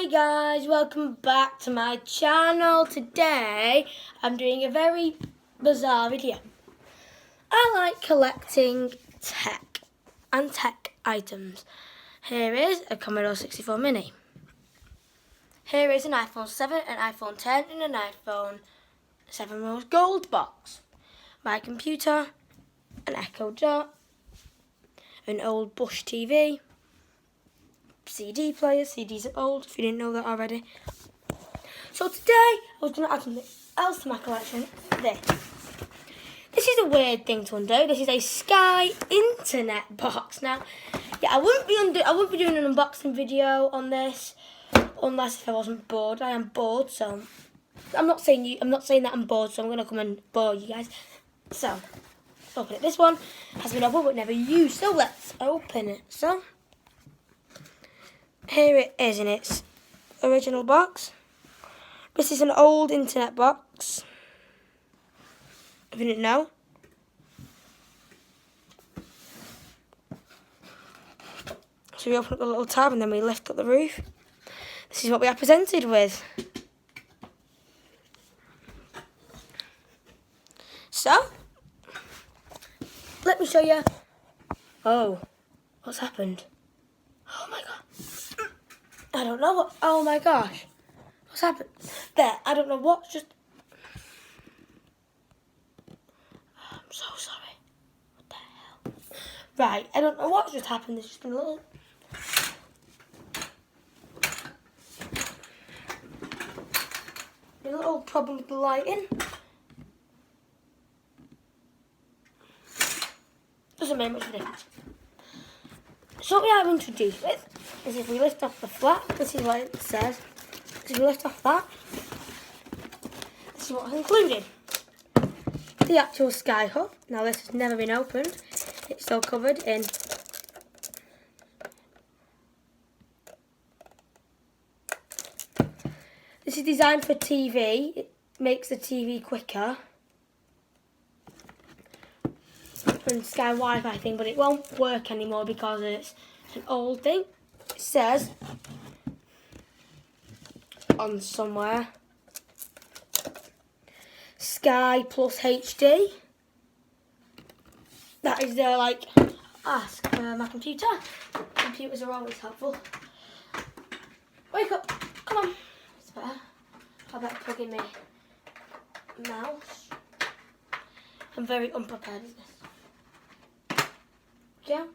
Hi guys, welcome back to my channel. Today I'm doing a very bizarre video. I like collecting tech items. Here is a Commodore 64 Mini. Here is an iPhone 7, an iPhone 10 and an iPhone 7 Rose Gold box. My computer, an Echo Dot, an old Bush TV, CD player. CDs are old, if you didn't know that already. So today, I was going to add something else to my collection. This is a weird thing to undo. This is a Sky Internet box. Now, yeah, I wouldn't be doing an unboxing video on this unless if I wasn't bored. I am bored, so I'm not saying that I'm bored, so I'm going to come and bore you guys. So, open it. This one has been opened but never used, so let's open it. So, here it is in its original box. This is an old internet box, if you didn't know. So we open up the little tab and then we lift up the roof. This is what we are presented with. So, let me show you. Oh, what's happened? Oh my god. I don't know what, oh my gosh. What's happened? There, I don't know what's just... I'm so sorry. What the hell? Right, I don't know what's just happened. There's just been a little problem with the lighting. Doesn't make much of a difference. So what we are introduced with is if we lift off the flap, this is what it says. If we lift off that, this is what's included. The actual Sky Hub. Now this has never been opened. It's still covered in this is designed for TV. It makes the TV quicker. And Sky Wi-Fi thing, but it won't work anymore because it's an old thing. It says on somewhere Sky Plus HD. That is their ask my computer. Computers are always helpful. Wake up, come on. It's better. I better plug in my mouse. I'm very unprepared with this. Yeah.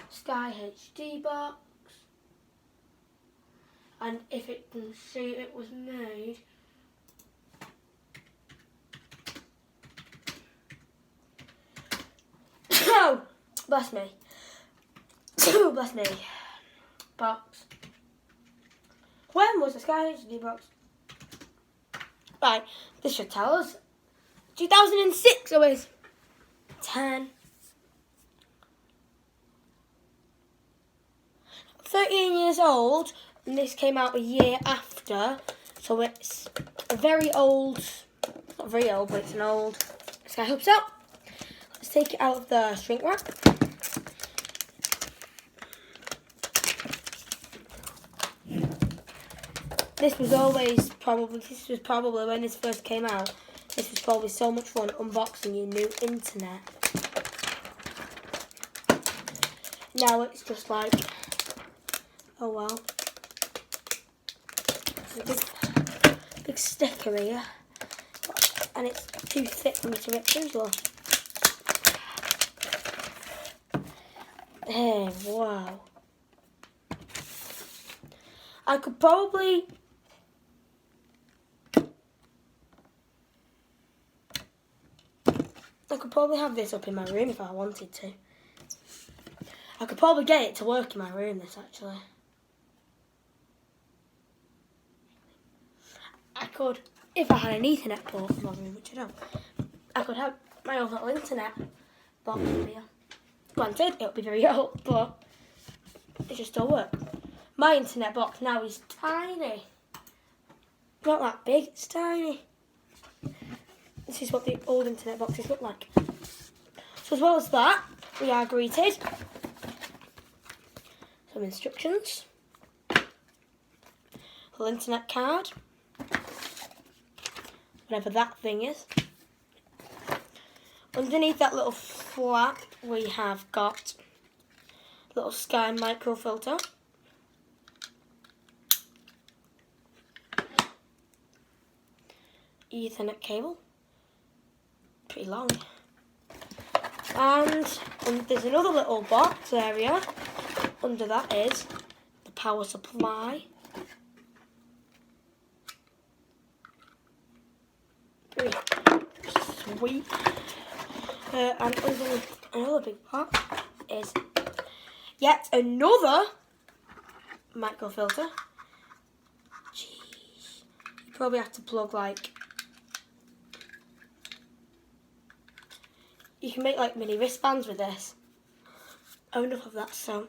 Sky HD box, and if it can see it was made oh, bless me. Bless me. Box. When was the Sky HD box? Right, this should tell us. 2006, always. 10. 13 years old, and this came out a year after, so it's a very old, not very old, but it's an old Sky Hub. So, let's take it out of the shrink wrap. This was probably when this first came out, this was probably so much fun unboxing your new internet. Now it's just like, oh well. There's a big sticker here, and it's too thick for me to rip through. Look. Hey, wow. I could probably have this up in my room if I wanted to. I could probably get it to work in my room, this actually. I could, if I had an Ethernet port in my room, which I don't, I could have my own little internet box here. Granted, it'll be very old, but it should still work. My internet box now is tiny. Not that big, it's tiny. this is what the old internet boxes look like. So as well as that, we are greeted some instructions, a little internet card, whatever that thing is. Underneath that little flap, we have got a little Sky micro filter. Ethernet cable, pretty long, and there's another little box area. Under that is the power supply, pretty sweet, and underneath another big box is yet another micro filter. Jeez, you probably have to plug like. You can make like mini wristbands with this. Oh, enough of that. So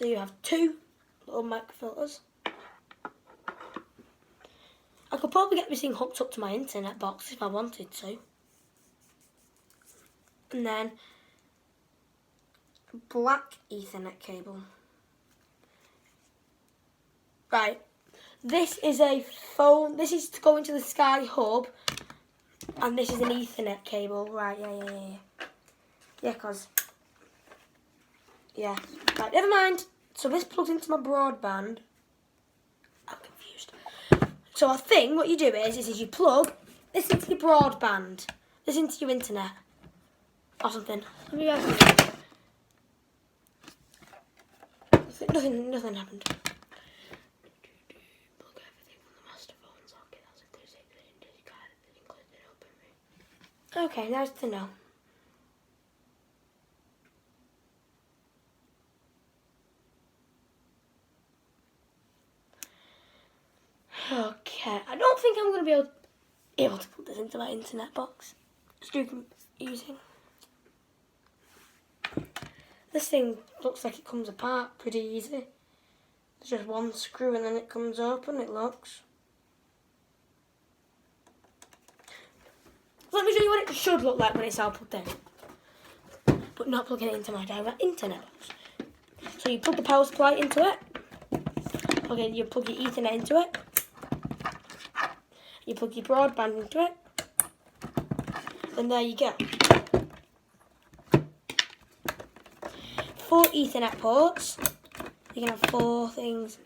you have two little microfilters. I could probably get this thing hooked up to my internet box if I wanted to. And then black Ethernet cable. Right. This is a phone. This is to go into the Sky Hub. And this is an Ethernet cable, right, yeah, cause, yeah, right, never mind. So this plugs into my broadband. I'm confused. So I think what you do is you plug this into your broadband, this into your internet, or something. Let me guys nothing happened. Okay, nice to know. Okay, I don't think I'm going to be able to put this into my internet box. Stupid using. This thing looks like it comes apart pretty easy. There's just one screw and then it comes open, it looks. Let me show you what it should look like when it's all plugged in. But not plugging it into my direct internet box. So you plug the power supply into it. Okay, you plug your Ethernet into it. You plug your broadband into it. And there you go. 4 Ethernet ports. You can have 4 things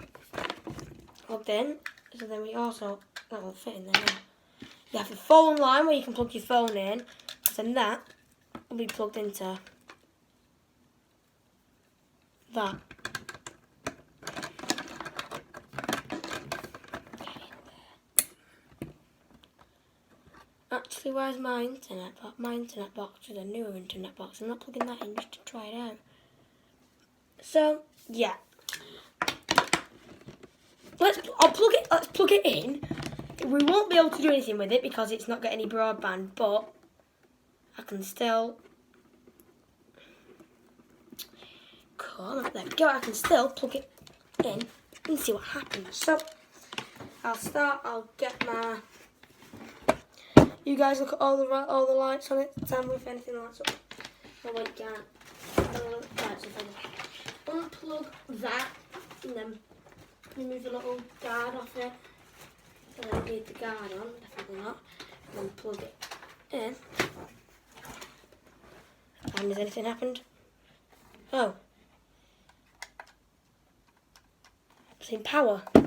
plugged in. So then we also, that will fit in there now. You have the phone line where you can plug your phone in, and that will be plugged into that. Actually, where's my internet box? My internet box is a newer internet box. I'm not plugging that in just to try it out. So, yeah. Let's plug it in. We won't be able to do anything with it because it's not got any broadband, but I can still there we go. I can still plug it in and see what happens. So I'll get my. You guys look at all the lights on it. Tell me if anything lights up. Oh wait, can't. Unplug that and then remove the little guard off it. I don't need the guard on, definitely not. And then plug it in. And has anything happened? Oh. It's in power. I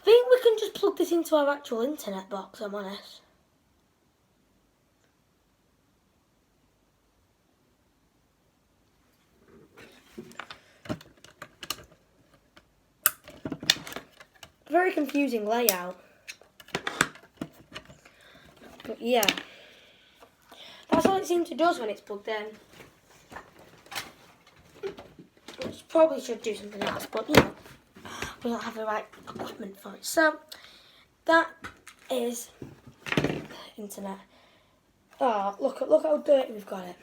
think we can just plug this into our actual internet box, I'm honest. Very confusing layout. But yeah. That's all it seems to do when it's plugged in. Which probably should do something else, but you know, we don't have the right equipment for it. So that is the internet. Oh, look how dirty we've got it.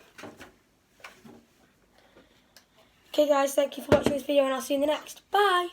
Okay guys, thank you for watching this video and I'll see you in the next. Bye!